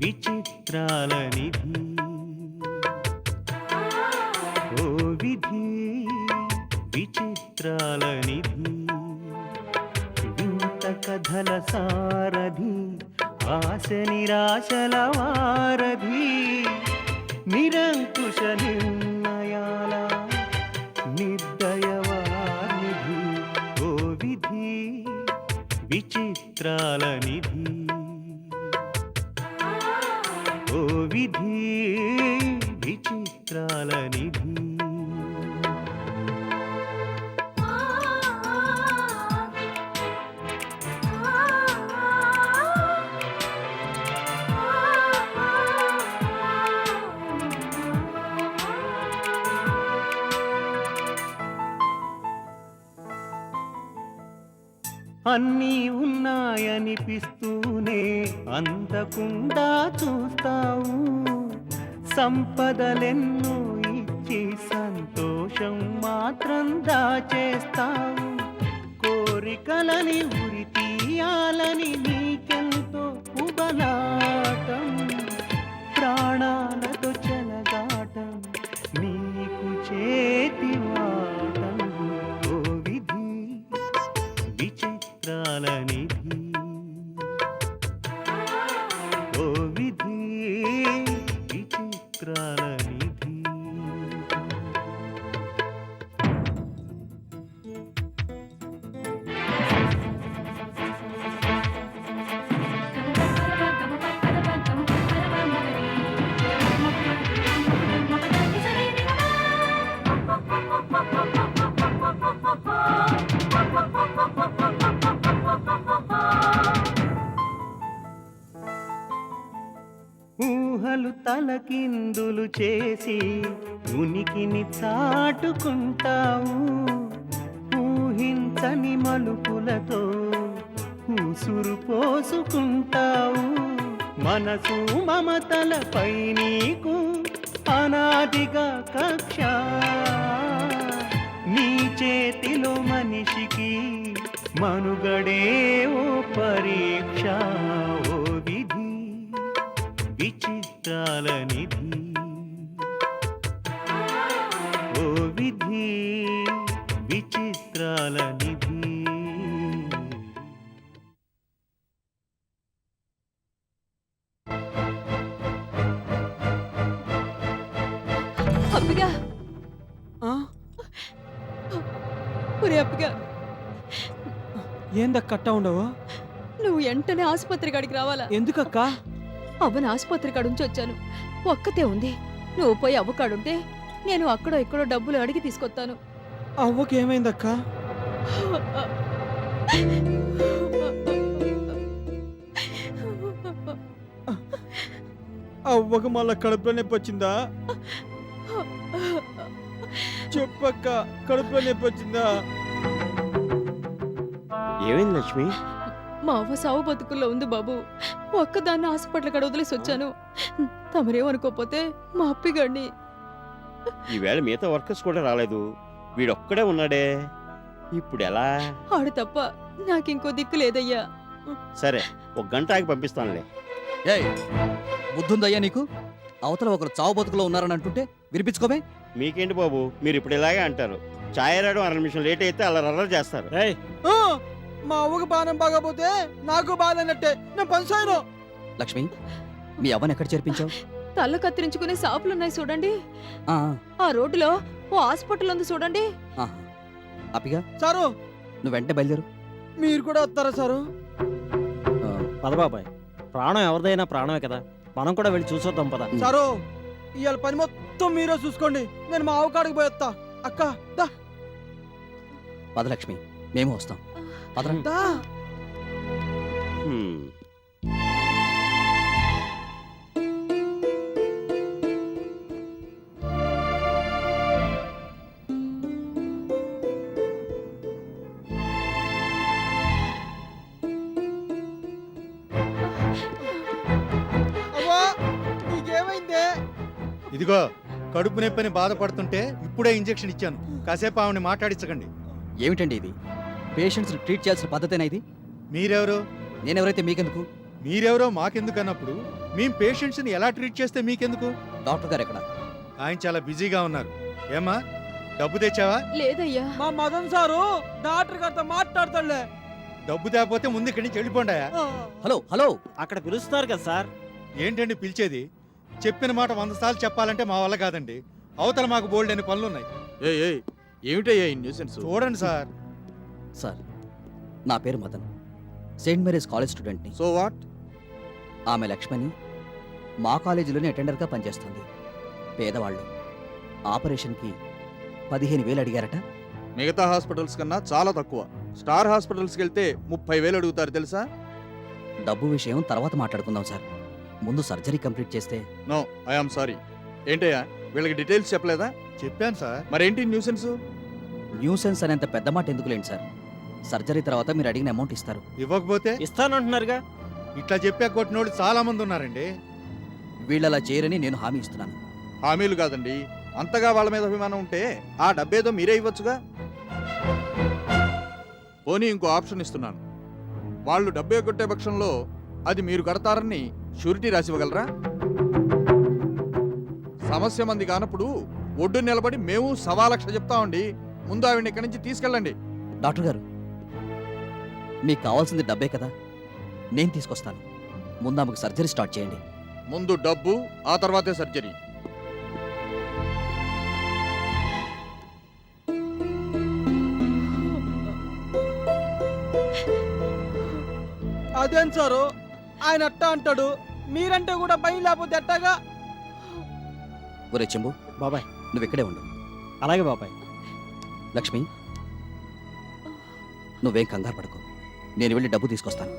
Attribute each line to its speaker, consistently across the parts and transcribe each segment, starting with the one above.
Speaker 1: విచిత్రాల నిధి ఓ విధి విచిత్రాల నిధి వింత కథల సారథి ఆశ నిరాశల వారధి నిరంకుశ నిర్ణయాల నిర్దయవానిధి ఓ విధి విచిత్రాల నిధి ఓ విధి విచిత్రాల నిధి అన్నీ ఉన్నాయనిపిస్తూనే అందకుండా చూస్తావు సంపదలెన్నో ఇచ్చి సంతోషం మాత్రం దాచేస్తావు కోరికలని ఉరి తీయాలని నీకెంతో ఉబలాటం ప్రాణాలతో చెలగాటం నీకు చేతివాటం ఓ విధి విచిత్రాల నిధి ఓ విధి విచిత్రాల నిధి ఊహలు తలకిందులు చేసి ఉనికిని చాటుకుంటావు ఊహించని మలుపులతో ఉసురు పోసుకుంటావు మనసు మమతలపై నీకు అనాదిగా కక్ష నీ చేతిలో మనిషికి మనుగడే ఓ పరీక్ష ఓ విధి విచిత్రాల నిధి ఓ విధి విచిత్రాల నిధి
Speaker 2: అప్పగా ఒరే అప్పగా
Speaker 3: ఏందక్క కట్టా ఉండవు?
Speaker 2: నువ్వు వెంటనే ఆసుపత్రి కాడికి రావాలా?
Speaker 3: ఎందుకక్క?
Speaker 2: అవ్వను ఆసుపత్రి కాడుంచి వచ్చాను, ఒక్కతే ఉంది. నువ్వు పోయి అవ్వ కాడుంటే నేను అక్కడో ఇక్కడో డబ్బులు అడిగి తీసుకొస్తాను.
Speaker 3: అవ్వకి ఏమైందక్క? అవ్వకు మళ్ళా కడుపులో నొప్పి వచ్చిందా? చెప్పక్క, కడుపులో నొప్పి వచ్చిందా?
Speaker 1: ఏమైంది లక్ష్మి?
Speaker 2: మా అవ్వ సావు బతుకుల్లో ఉంది బాబు. ఒక్కదాన్ని హాస్పిటల్ కాడ వదిలేసి వచ్చాను. తమరేమనుకోపోతే మా అప్పిగాడిని.
Speaker 4: ఈవేళ మిగతా వర్కర్స్ కూడా రాలేదు, వీడొక్కడే ఉన్నాడే, ఇప్పుడు ఎలా?
Speaker 2: ఆడు తప్ప నాకింకో దిక్కు లేదయ్యా.
Speaker 4: సరే, ఒక గంట ఆగి పంపిస్తానులే.
Speaker 5: ఏయ్, బుద్ధుందయ్యా నీకు? అవతల ఒకరు చావు బతుకులో ఉన్నారని అంటుంటే వినిపించుకోమే.
Speaker 4: మీకేంటి బాబు, మీరు ఇప్పుడు ఇలాగే అంటారు. ఛాయ్ రాయడం 2 నిమిషం లేట్ అయితే అలా చేస్తారు.
Speaker 3: మా అవ్వకు బాణం బాగపోతే నాకు బాధ అన్నట్టే. నేను పనిసాయను.
Speaker 5: లక్ష్మి, మీ అవ్వని ఎక్కడ చేర్పించావు?
Speaker 2: తల్ల కత్తిరించుకునే షాపులున్నాయి చూడండి,
Speaker 5: ఆ,
Speaker 2: ఆ రోడ్డులో ఓ హాస్పిటల్ ఉంది చూడండి.
Speaker 5: ఆహా. అప్పిగా,
Speaker 3: సారు
Speaker 5: నువ్వు వెంటనే బయలుదేరు.
Speaker 3: మీరు కూడా వస్తారా సారు?
Speaker 6: పద బాబాయ్, ప్రాణం ఎవరిదైనా ప్రాణమే కదా, మనం కూడా వెళ్ళి చూసొద్దాం పద.
Speaker 3: సారు, ఇవాళ పని మొత్తం మీరే చూసుకోండి, నేను మా ఆవు కాడికి పోయేస్తా. అక్క దా
Speaker 5: పద లక్ష్మి, మేము వస్తాం. పదరా.
Speaker 3: దా.
Speaker 4: హ్మ్.
Speaker 3: అవ్వా, నీకేమైందే?
Speaker 7: ఇదిగో, కడుపు నొప్పిని బాధపడుతుంటే ఇప్పుడే ఇంజెక్షన్ ఇచ్చాను. కాసేపు ఆవిడని మాట్లాడించకండి.
Speaker 5: ఏమిటండి ఇది? పేషెంట్స్ ట్రీట్ చేయాల్సిన పద్ధతేనా ఇది?
Speaker 7: మీరెవరు?
Speaker 5: నేనెవరైతే మీకెందుకు?
Speaker 7: మీరెవరో మాకెందుకు అన్నప్పుడు మేం పేషెంట్స్ని ఎలా ట్రీట్ చేస్తే మీకెందుకు?
Speaker 5: డాక్టర్ గారు ఎక్కడ?
Speaker 7: ఆయన చాలా బిజీగా ఉన్నారు. ఏమ్మా, డబ్బు తెచ్చావా?
Speaker 2: లేదయ్యా.
Speaker 3: మా మదన్ సారు డాక్టర్ గారితో మాట్లాడతాడులే.
Speaker 7: డబ్బు తేకపోతే ముందు ఇక్కడి నుంచి వెళ్ళిపోండాయా?
Speaker 5: హలో హలో,
Speaker 6: అక్కడ పిలుస్తున్నారు కదా సార్.
Speaker 7: ఏంటండి పిలిచేది? చెప్పిన మాట 100 సార్లు చెప్పాలంటే మా వల్ల కాదండి. అవతల మాకు బోల్డ్ అని పనులున్నాయి.
Speaker 8: ఏమిటయ్యా ఈ న్యూసెన్స్?
Speaker 7: చూడండి సార్.
Speaker 5: సార్ నా పేరు మదన్, సెయింట్ మేరీస్ కాలేజ్ స్టూడెంట్ని.
Speaker 8: So what?
Speaker 5: ఆమె లక్ష్మణి మా కాలేజీలోనే అటెండర్గా పనిచేస్తుంది. పేదవాళ్ళు. ఆపరేషన్కి 15,000 అడిగారట.
Speaker 8: మిగతా హాస్పిటల్స్ కన్నా చాలా తక్కువ. స్టార్ హాస్పిటల్స్కి వెళ్తే 30,000 అడుగుతారు తెలుసా?
Speaker 5: డబ్బు విషయం తర్వాత మాట్లాడుకుందాం సార్. ముందు సర్జరీ కంప్లీట్ చేస్తే.
Speaker 8: No, I am sorry. ఏంటయ్యా వీళ్ళకి డీటెయిల్స్ చెప్పలేదా?
Speaker 7: చెప్పాను సార్.
Speaker 8: మరేంటి న్యూసెన్స్?
Speaker 5: న్యూసెన్స్ అనేంత పెద్ద మాట ఎందుకులేండి సార్. సర్జరీ తర్వాత మీరు అడిగిన అమౌంట్ ఇస్తారు.
Speaker 7: ఇవ్వకపోతే
Speaker 6: ఇస్తానంటున్నారుగా.
Speaker 7: ఇట్లా చెప్పా కొట్టినోళ్ళు చాలా మంది ఉన్నారండి.
Speaker 5: వీళ్ళలా చేయరని నేను హామీ ఇస్తున్నాను.
Speaker 8: హామీలు కాదండి, అంతగా వాళ్ళ మీద అభిమానం ఉంటే ఆ డబ్బేదో మీరే ఇవ్వచ్చుగా. పోనీ ఇంకో ఆప్షన్ ఇస్తున్నాను. వాళ్ళు డబ్బే కొట్టే పక్షంలో అది మీరు కడతారని షూరిటీ రాసి ఇవ్వగలరా? సమస్య మంది కానప్పుడు ఒడ్డు నిలబడి మేము 1,00,000 చెప్తామండి. ముందు ఆవిడని ఇక్కడి నుంచి తీసుకెళ్ళండి.
Speaker 5: డాక్టర్ గారు, మీకు కావాల్సింది డబ్బే కదా, నేను తీసుకొస్తాను. ముందు ఆమెకు సర్జరీ స్టార్ట్ చేయండి.
Speaker 8: ముందు డబ్బు, ఆ తర్వాతే సర్జరీ.
Speaker 3: అదేం సారు, ఆయన అట్టా అంటాడు, మీరంటే కూడా భయం లేకపోతే ఎట్టాగా?
Speaker 5: ఒరే చెంబు,
Speaker 6: బాబాయ్.
Speaker 5: నువ్వు ఇక్కడే ఉండు.
Speaker 6: అలాగే బాబాయ్.
Speaker 5: లక్ష్మి, నువ్వేం కంగారు పడకు, నేను వెళ్ళి డబ్బు తీసుకొస్తాను.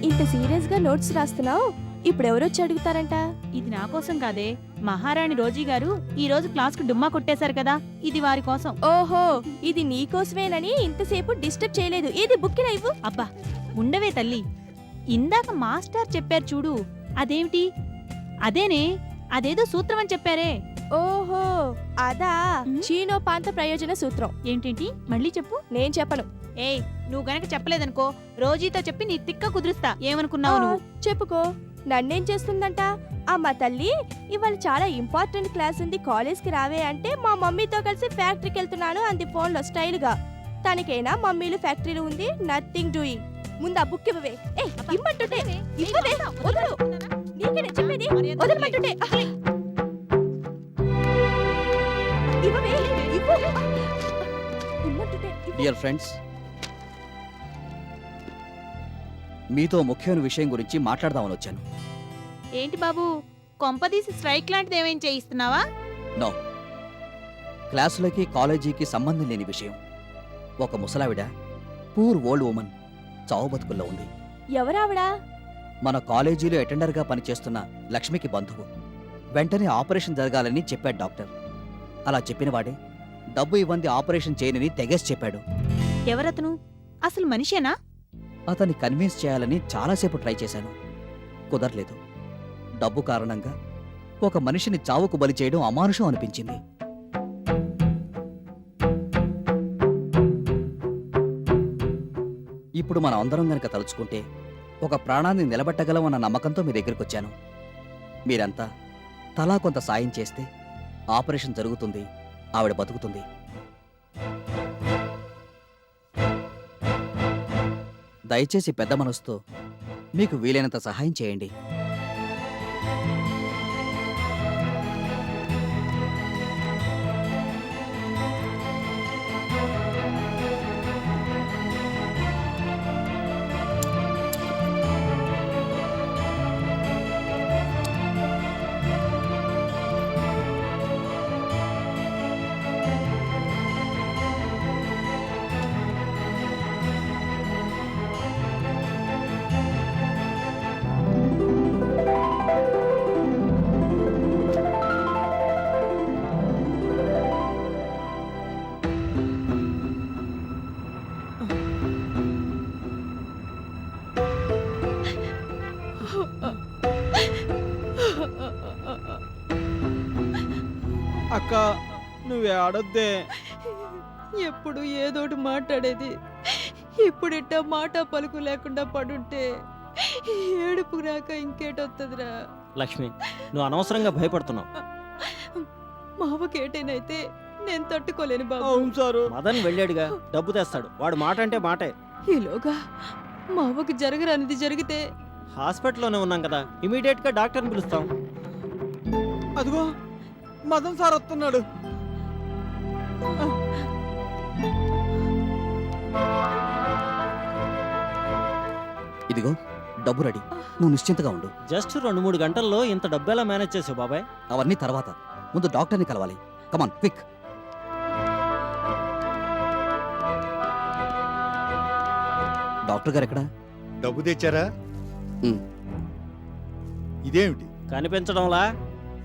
Speaker 9: ఇంత సీరియస్ గా నోట్స్ రాస్తున్నావు, ఇప్పుడు ఎవరొచ్చి అడుగుతారంట?
Speaker 10: ఇది నా కోసం కాదే, మహారాణి రోజీ గారు ఈ రోజు క్లాస్ కు డుమ్మా కొట్టేశారు కదా, ఇది వారి కోసం.
Speaker 9: ఓహో, ఇది నీకోసమేనని ఇంతసేపు డిస్టర్బ్ చేయలేదు. ఏది బుక్కిన ఇవ్వు.
Speaker 10: అబ్బా ఉండవే తల్లి, ఇందాక మాస్టర్ చెప్పారు చూడు, అదేమిటి? అదేనే, అదేదో సూత్రం అని చెప్పారే.
Speaker 9: ఓహో అదా, చీనోపాంత ప్రయోజన సూత్రం.
Speaker 10: ఏంటేంటి మళ్ళీ చెప్పు.
Speaker 9: నేను చెప్పను.
Speaker 10: ఏయ్, నువ్వు గనక చెప్పలేదనుకో రోజీతో చెప్పి నీ తిక్క కుదురుస్తా. ఏమనుకున్నావు నువ్వు?
Speaker 9: చెప్పుకో, నన్నేం చేస్తుందంట? అమ్మ తల్లి, ఇవాళ చాలా ఇంపార్టెంట్ క్లాస్ ఉంది, కాలేజ్కి రావే అంటే మా మమ్మీతో కలిసి ఫ్యాక్టరీకి వెళ్తున్నాను అంది ఫోన్లో స్టైల్ గా. తనకైనా మమ్మీలు ఫ్యాక్టరీలు ఉంది, నథింగ్ డూయింగ్. ముందు ఆ బుక్ ఇవ్వవే. ఏ ఇమ్మంటుంటే ఇవ్వవే. వదలు, నీకే నేను చెప్పేది, వదలమంటుంటే. ఇవ్వవే, ఇవ్వు. ఇమ్మంటుంటే ఇవ్వు.
Speaker 5: డియర్ ఫ్రెండ్స్, మీతో ముఖ్యమైన విషయం గురించి మాట్లాడదామని వచ్చాను.
Speaker 10: ఏంటి బాబు, కొంపదీసి స్ట్రైక్ లాంటిది ఏమేం చేయిస్తున్నావా?
Speaker 5: నో, క్లాసులకి కాలేజీకి సంబంధం లేని విషయం. ఒక ముసలావిడ, పూర్ ఓల్డ్ ఉమన్, చావు బతుకుల్లో ఉంది.
Speaker 9: ఎవరావిడా?
Speaker 5: మన కాలేజీలో అటెండర్గా పనిచేస్తున్న లక్ష్మికి బంధువు. వెంటనే ఆపరేషన్ జరగాలని చెప్పాడు డాక్టర్. అలా చెప్పినవాడే డబ్బు ఇవ్వంది ఆపరేషన్ చేయనని తెగేసి చెప్పాడు.
Speaker 10: ఎవరతను? అసలు మనిషేనా?
Speaker 5: అతన్ని కన్విన్స్ చేయాలని చాలాసేపు ట్రై చేశాను, కుదరలేదు. డబ్బు కారణంగా ఒక మనిషిని చావుకు బలి చేయడం అమానుషం అనిపించింది. ఇప్పుడు మనం అందరం గనక తలుచుకుంటే ఒక ప్రాణాన్ని నిలబెట్టగలం అన్న నమ్మకంతో మీ దగ్గరికి వచ్చాను. మీరంతా తలా కొంత సాయం చేస్తే ఆపరేషన్ జరుగుతుంది, ఆవిడ బతుకుతుంది. దయచేసి పెద్ద మనసుతో మీకు వీలైనంత సహాయం చేయండి.
Speaker 3: అక్క నువ్వే ఆడొద్దే.
Speaker 2: ఎప్పుడు ఏదోటి మాట్లాడేది, ఇప్పుడిట్ట మాట పలుకు లేకుండా పడుంటే ఏడుపు రాక ఇంకేటొత్తదిరా.
Speaker 6: లక్ష్మి, నువ్వు అనవసరంగా భయపడుతున్నావు.
Speaker 2: మావకేటైనైతే నేను తట్టుకోలేను బాబు.
Speaker 3: అవును సారు.
Speaker 6: మదన్ వెళ్ళాడుగా, డబ్బు తెస్తాడు. వాడు మాట అంటే మాటే.
Speaker 2: ఈలోగా మావకు జరగరానిది జరిగితే
Speaker 6: హాస్పిటల్లోనే ఉన్నాం కదా, ఇమీడియట్ గా డాక్టర్ని పిలుస్తాం.
Speaker 3: అదిగో మదన్ సార్ వస్తున్నాడు.
Speaker 5: ఇదిగో డబ్బు రెడీ, నువ్వు నిశ్చింతగా ఉండు.
Speaker 6: జస్ట్ 2-3 గంటల్లో ఇంత డబ్బు ఎలా మేనేజ్ చేసావు బాబాయ్?
Speaker 5: అవన్నీ తర్వాత, ముందు డాక్టర్ని కలవాలి. Come on quick. డాక్టర్ గారు ఎక్కడా?
Speaker 7: డబ్బు తెచ్చారా?
Speaker 5: ఉమ్.
Speaker 7: ఇదేమిటి?
Speaker 6: కనిపించడంలా?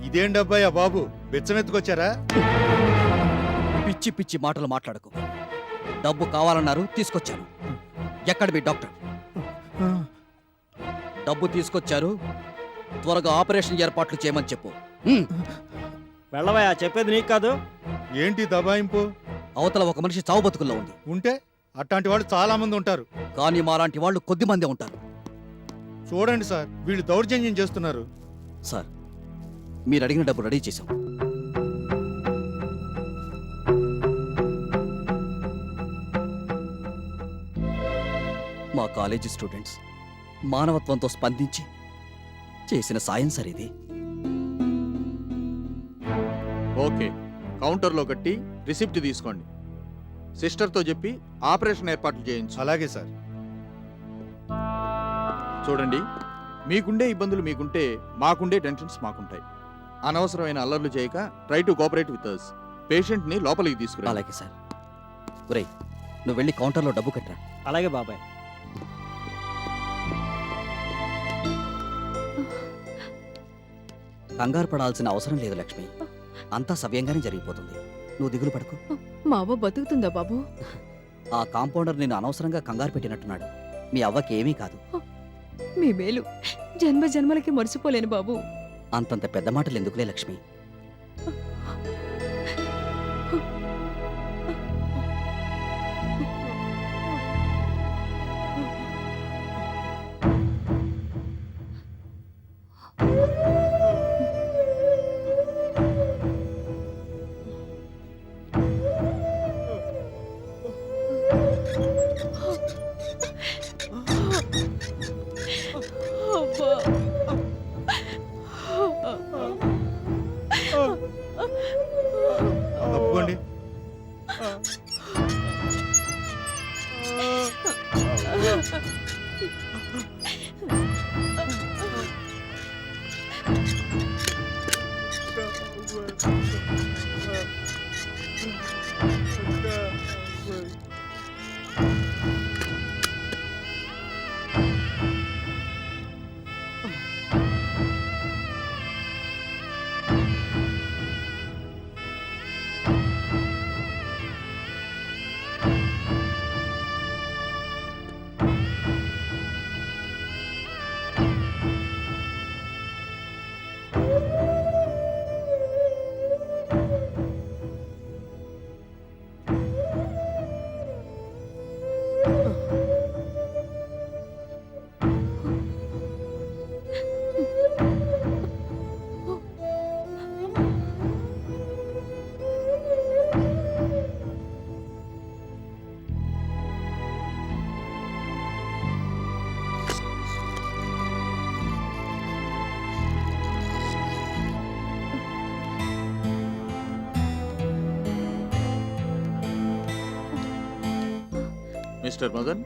Speaker 7: ఇదేం డబ్బాయా బాబు, బెచ్చమెత్తుకొచ్చారా?
Speaker 5: పిచ్చి పిచ్చి మాటలు మాట్లాడకు. డబ్బు కావాలన్నారు, తీసుకొచ్చాను. ఎక్కడ మీ డాక్టర్? డబ్బు తీసుకొచ్చారు, త్వరగా ఆపరేషన్ ఏర్పాట్లు చేయమని చెప్పు.
Speaker 6: వెళ్ళవయ్యా, చెప్పేది నీకు కాదు.
Speaker 7: ఏంటి దబాయింపు?
Speaker 5: అవతల ఒక మనిషి చావు బతుకుల్లో ఉంది,
Speaker 7: ఉంటే అట్లాంటి వాళ్ళు చాలా మంది ఉంటారు.
Speaker 5: కానీ మాలాంటి వాళ్ళు కొద్ది మందే ఉంటారు.
Speaker 7: చూడండి సార్, వీళ్ళు దౌర్జన్యం చేస్తున్నారు.
Speaker 5: సార్, మీరు అడిగిన డబ్బు రెడీ చేశాం. మా కాలేజీ స్టూడెంట్స్ మానవత్వంతో స్పందించి చేసిన సాయం సార్ ఇది.
Speaker 8: ఓకే, కౌంటర్లో కట్టి రిసిప్ట్ తీసుకోండి. సిస్టర్తో చెప్పి ఆపరేషన్ ఏర్పాట్లు చేయించు.
Speaker 7: అలాగే సార్.
Speaker 8: చూడండి, మీకుండే ఇబ్బందులు మీకుంటే మాకుండే టెన్షన్స్ మాకుంటాయి. అనవసరమైన అల్లర్లు చేయక try to cooperate with us. పేషెంట్ని లోపలికి తీసుకురా.
Speaker 5: అలాగే సార్. ఒరేయ్, నువ్వు వెళ్ళి కౌంటర్లో డబ్బు కట్టరా.
Speaker 6: అలాగే బాబాయ్.
Speaker 5: కంగారు పడాల్సిన అవసరం లేదు లక్ష్మి, అంతా సవ్యంగానే జరిగిపోతుంది. నువ్వు దిగులు పడకు.
Speaker 2: మావ బతుకుతుందా బాబు?
Speaker 5: ఆ కాంపౌండర్ నేను అనవసరంగా కంగారు పెట్టినట్టున్నాడు. మీ అవ్వకి ఏమీ కాదు.
Speaker 2: మీ మేలు జన్మ జన్మలకి మర్చిపోలేను బాబు.
Speaker 5: అంతంత పెద్ద మాటలు ఎందుకులే లక్ష్మి.
Speaker 2: అబ్బా.
Speaker 7: తప్పుకోండి.
Speaker 8: మిస్టర్ మదన్,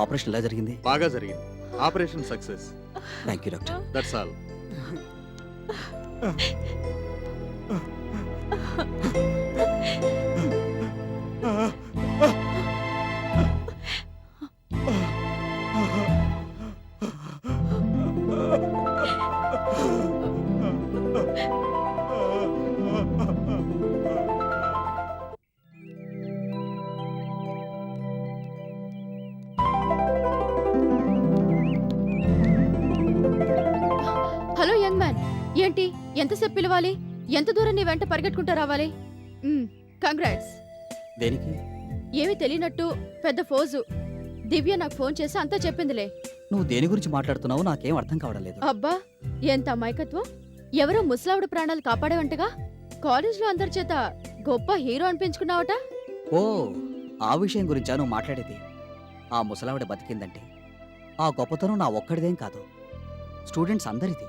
Speaker 5: ఆపరేషన్ ఎలా జరిగింది?
Speaker 8: బాగా జరిగింది. Operation success.
Speaker 5: Thank you doctor.
Speaker 8: That's all.
Speaker 9: Hello young man, ఏంటి ఎంతసేపు పిలవాలి?
Speaker 2: ఎంత దూరం నీ వెంట పరిగెట్టుకుంటూ రావాలి? కంగ్రాట్స్.
Speaker 5: దేనికి?
Speaker 2: ఏమీ తెలియనట్టు పెద్ద ఫోజు. దివ్య నాకు ఫోన్ చేసి అంతా చెప్పిందిలే.
Speaker 5: నువ్వు దేని గురించి మాట్లాడుతున్నావో నాకేం అర్థం కావడం లేదు.
Speaker 2: అబ్బా ఎంత అమాయకత్వం. ఎవరో ముసలావిడ ప్రాణాలు కాపాడేవంటగా. కాలేజ్లో అందరి చేత గొప్ప హీరో అనిపించుకున్నావట.
Speaker 5: ఓ, ఆ విషయం గురించా నువ్వు మాట్లాడేది? ఆ ముసలావిడ బతికిందంటే ఆ గొప్పతనం నా ఒక్కడిదేం కాదు, స్టూడెంట్స్ అందరిది.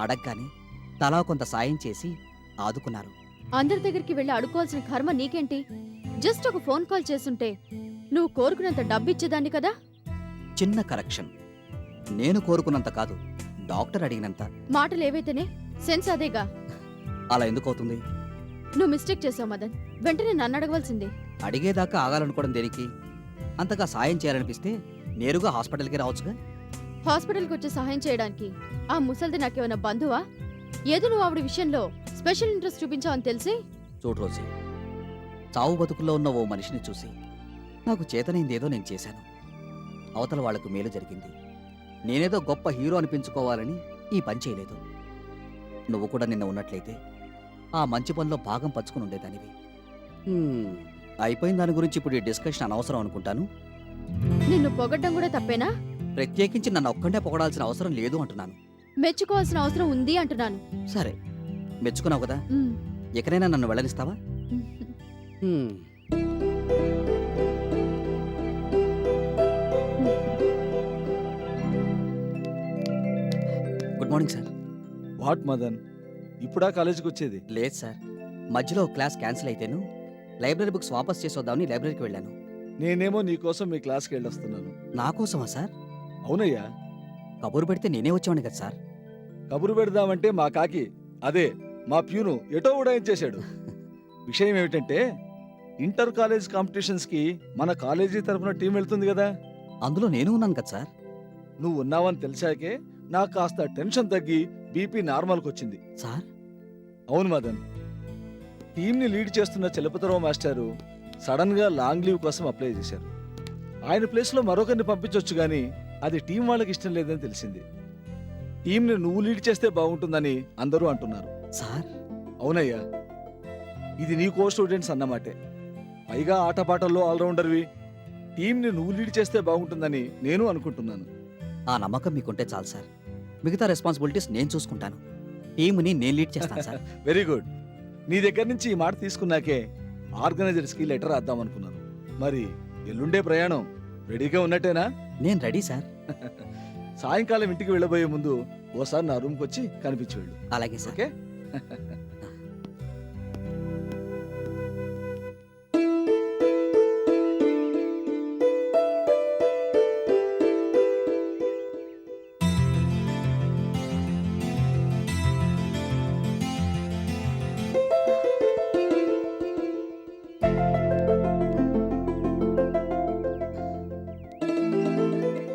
Speaker 5: అడగ్గానే తలా కొంత సాయం చేసి ఆదుకున్నారు.
Speaker 2: అందరి దగ్గరికి వెళ్ళి అడుకోవాల్సిన కర్మ నీకేంటి? జస్ట్ ఒక ఫోన్ కాల్ చేసుంటే నువ్వు కోరుకున్నంత డబ్బిచ్చేదాన్ని కదా.
Speaker 5: చిన్న కరెక్షన్. నేను కోరుకున్నంత కాదు, డాక్టర్ అడిగినంత.
Speaker 2: మాటలు ఏవైతేనే సెన్స్ అదేగా.
Speaker 5: అలా ఎందుకు అవుతుంది?
Speaker 2: నువ్వు మిస్టేక్ చేసావు మదన్. వెంటనే నన్ను అడగవలసింది.
Speaker 5: అడిగేదాకా ఆగాలనుకోవడం దేనికి? అంతగా సాయం చేయాలనిపిస్తే నేరుగా హాస్పిటల్కి రావచ్చుగా.
Speaker 2: హాస్పిటల్కి వచ్చి సహాయం చేయడానికి ఆ ముసల్ది నాకేమైనా బంధువా? ఏదో నువ్వు ఆవిడ విషయంలో స్పెషల్ ఇంట్రెస్ట్ చూపించావని తెలిసి.
Speaker 5: చూడు రోజీ, చావు బతుకుల్లో ఉన్న ఓ మనిషిని చూసి నాకు చేతనైందేదో నేను చేశాను. అవతల వాళ్లకు మేలు జరిగింది. నేనేదో గొప్ప హీరో అనిపించుకోవాలని ఈ పని చేయలేదు. నువ్వు కూడా నిన్న ఉన్నట్లయితే ఆ మంచి పనిలో భాగం పంచుకుని ఉండేదానివి. అయిపోయిన దాని గురించి ఇప్పుడు ఈ డిస్కషన్ అనవసరం అనుకుంటాను.
Speaker 2: నిన్ను పొగడ్డం కూడా తప్పేనా?
Speaker 5: ప్రత్యేకించి నన్ను ఒక్కడే పొగడాల్సిన అవసరం లేదు అంటున్నాను.
Speaker 2: మెచ్చుకోవాల్సిన అవసరం ఉంది అంటున్నాను.
Speaker 5: సరే, మెచ్చుకున్నావు కదా,
Speaker 2: ఉమ్.
Speaker 5: ఎక్కడైనా నన్ను వెళ్ళనిస్తావా? Good morning sir.
Speaker 11: What Madan, ఇప్పుడా కాలేజీకి వచ్చేది?
Speaker 5: లేదు సార్, మధ్యలో క్లాస్ క్యాన్సిల్ అయితేను లైబ్రరీ బుక్స్ వాపస్ చేసొద్దామని లైబ్రరీకి వెళ్ళాను.
Speaker 11: నేనేమో నీకోసం మీ క్లాస్కి వెళ్ళొస్తున్నాను.
Speaker 5: నా కోసమా సార్?
Speaker 11: అవునయ్యా.
Speaker 5: కబురు పెడితే నేనే వచ్చేవాడిని కదా సార్.
Speaker 11: కబురు పెడదామంటే మా కాకి, అదే మా ప్యూను ఎటో ఉడాయించేశాడు. విషయం ఏమిటంటే ఇంటర్ కాలేజ్ కాంపిటీషన్స్కి మన కాలేజీ తరఫున టీం వెళ్తుంది కదా.
Speaker 5: అందులో నేను ఉన్నాను కదా సార్.
Speaker 11: నువ్వు ఉన్నావని తెలిసాకే నాకు కాస్త టెన్షన్ తగ్గి బీపీ నార్మల్కి వచ్చింది.
Speaker 5: సార్?
Speaker 11: అవును మదన్, టీంని లీడ్ చేస్తున్న చలపతిరావు మాస్టారు సడన్ గా లాంగ్ లీవ్ కోసం అప్లై చేశారు. ఆయన ప్లేస్లో మరొకరిని పంపించవచ్చు కానీ అది టీం వాళ్ళకి ఇష్టం లేదని తెలిసింది. టీంని నువ్వు లీడ్ చేస్తే బాగుంటుందని అందరూ అంటున్నారు.
Speaker 5: సార్?
Speaker 11: అవునయ్యా, ఇది నీ కో స్టూడెంట్స్ అన్నమాటే. పైగా ఆటపాటల్లో ఆల్రౌండర్వి. టీంని నువ్వు లీడ్ చేస్తే బాగుంటుందని నేను అనుకుంటున్నాను.
Speaker 5: ఆ నమ్మకం మీకుంటే చాలు సార్. మిగతా రెస్పాన్సిబిలిటీస్ నేను చూసుకుంటాను. టీంని నేను లీడ్ చేస్తాను సార్.
Speaker 11: Very good. నీ దగ్గర నుంచి ఈ మాట తీసుకున్నాకే ఆర్గనైజర్స్కి లెటర్ రాద్దాం అనుకున్నాను. మరి ఎల్లుండే ప్రయాణం రెడీగా ఉన్నట్టేనా?
Speaker 5: నేను రెడీ సార్.
Speaker 11: సాయంకాలం ఇంటికి వెళ్ళబోయే ముందు ఓసారి నా రూమ్కి వచ్చి కనిపించి వెళ్ళు.
Speaker 5: అలాగే సార్.
Speaker 11: ఓకే.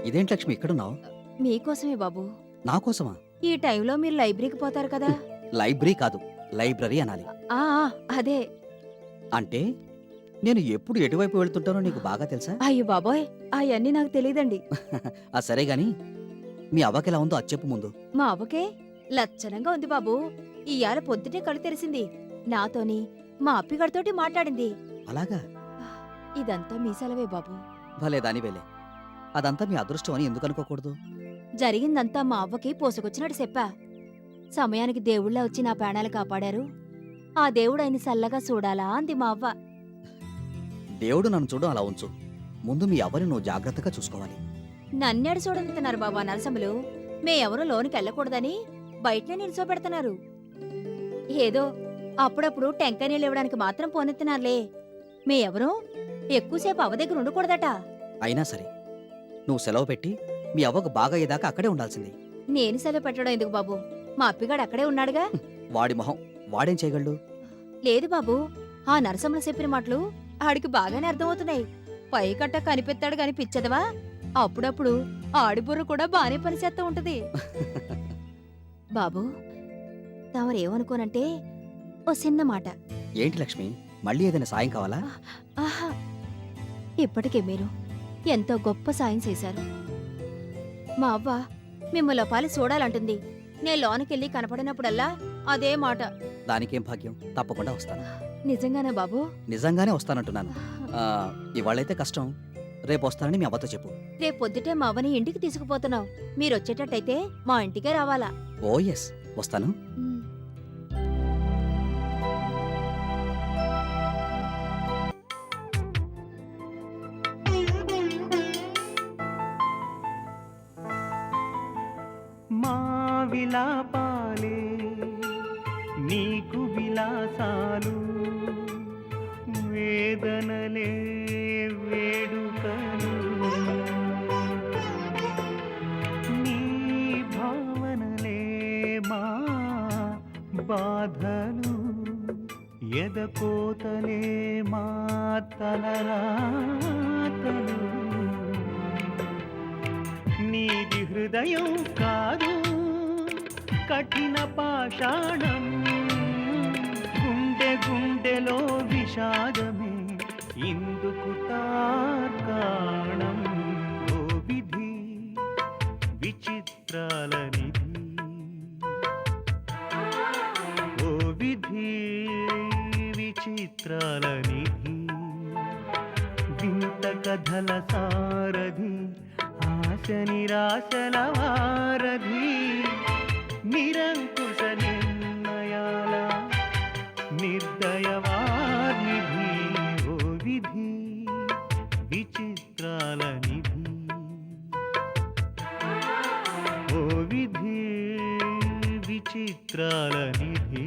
Speaker 5: ఇదేంటి లక్ష్మి ఇక్కడున్నావు?
Speaker 9: మీకోసమే బాబు.
Speaker 5: నా కోసమా?
Speaker 9: ఈ టైంలో మీరు లైబ్రరీకి పోతారు కదా.
Speaker 5: లైబ్రరీ కాదు, లైబ్రరీ అనాలి.
Speaker 9: ఆ అదే.
Speaker 5: అంటే నేను ఎప్పుడు ఎటువైపు వెళ్తుంటానో నీకు బాగా తెలుసా?
Speaker 9: అయ్యో బాబోయ్, అవన్నీ నాకు తెలియదండి.
Speaker 5: ఆ సరే గాని మీ అవ్వకెలా ఉందో అది చెప్పు ముందు.
Speaker 9: మా అవ్వకే లచ్చనంగా ఉంది బాబు. ఇయాల పొద్దుటే కళ్ళు తెరిసింది. నాతోని మా అప్పిగడితోటి మాట్లాడింది.
Speaker 5: అలాగా?
Speaker 9: ఇదంతా మీ సెలవే బాబు.
Speaker 5: భలే దానివేలే. అదంతా మీ అదృష్టం అని ఎందుకు అనుకోకూడదు?
Speaker 9: జరిగిందంతా మా అవ్వకి పోసుకొచ్చినట్టు చెప్పా. సమయానికి దేవుళ్ళ వచ్చి నా ప్రాణాలు కాపాడారు. ఆ దేవుడు ఆయన సల్లగా చూడాలా అంది మా అవ్వ.
Speaker 5: దేవుడు నన్ను చూడడం అలా ఉంచు. ముందు మీ అవ్వని నువ్వు జాగ్రత్తగా చూసుకోవాలి.
Speaker 9: నన్నేడు చూడంటున్నారు బాబా నరసములు. మే ఎవరూ లోనికి వెళ్ళకూడదని బయటనే నిల్చోబెడుతున్నారు. ఏదో అప్పుడప్పుడు టెంకాయ నీళ్ళు ఇవ్వడానికి మాత్రం పోనెత్తున్నారులే. మే ఎవరూ ఎక్కువసేపు అవ్వ దగ్గర ఉండకూడదట.
Speaker 5: అయినా సరే నువ్వు సెలవు పెట్టి మీ అవ్వకు బాగా అయ్యేదాకా అక్కడే ఉండాల్సింది.
Speaker 9: నేను సెలవు పెట్టడం ఎందుకు బాబు? మా అప్పిగాడు అక్కడే ఉన్నాడుగా.
Speaker 5: వాడి మొహం వాడేం చేయగలడు?
Speaker 9: లేదు బాబు, ఆ నరసములు చెప్పిన మాటలు ఆడికి బాగానే అర్థమవుతున్నాయి. పైకట్ట కనిపెత్తాడు గాని పిచ్చదవా. అప్పుడప్పుడు ఆడిబుర్ర కూడా బానే పనిచేస్తూ ఉంటది. బాబు, తమరేమనుకోనంటే ఓ చిన్న మాట.
Speaker 5: ఏంటి లక్ష్మి, మళ్ళీ ఏదైనా సాయం కావాలా?
Speaker 9: ఆహా, ఇప్పటికే మీరు ఎంతో గొప్ప సాయం చేశారు. మా అవ్వ మిమ్మల్ని పాలి చూడాలంటుంది. నే లోనకెళ్ళి కనపడినప్పుడల్లా అదే మాట.
Speaker 5: దానికేం భాగ్యం, తప్పకుండా వస్తాను.
Speaker 2: నిజంగానే బాబు?
Speaker 5: నిజంగానే వస్తానంటున్నాను. ఇవాళైతే కష్టం, రేపు వస్తానని మీ అవ్వతో చెప్పు.
Speaker 2: రేపు పొద్దుటే మా అవని ఇంటికి తీసుకుపోతున్నావు. మీరు వచ్చేటట్టయితే మా ఇంటికే రావాలా?
Speaker 5: ఓ ఎస్, వస్తాను.
Speaker 1: మా విలాపాలే నీకు విలాసాలు, వేదనలే వేడుకలు, నీ భావనలే మా బాధలు, ఎదకోతలే మా తలరాతలు. నీది హృదయం కాదు కఠిన పాషాణం, గుండె గుండెలో విషాదమే ఇందుకు తార్కాణం. ఓ విధి విచిత్రాల నిధి, ఓ విధి విచిత్రాల నిధి, వింత కథల సారథి, ఆశ నిరాశల వారధి, నిరంకుశ నిర్ణయాల నిర్దయవానిధి. ఓ విధి విచిత్రాల నిధి, ఓ విధి విచిత్రాల నిధి.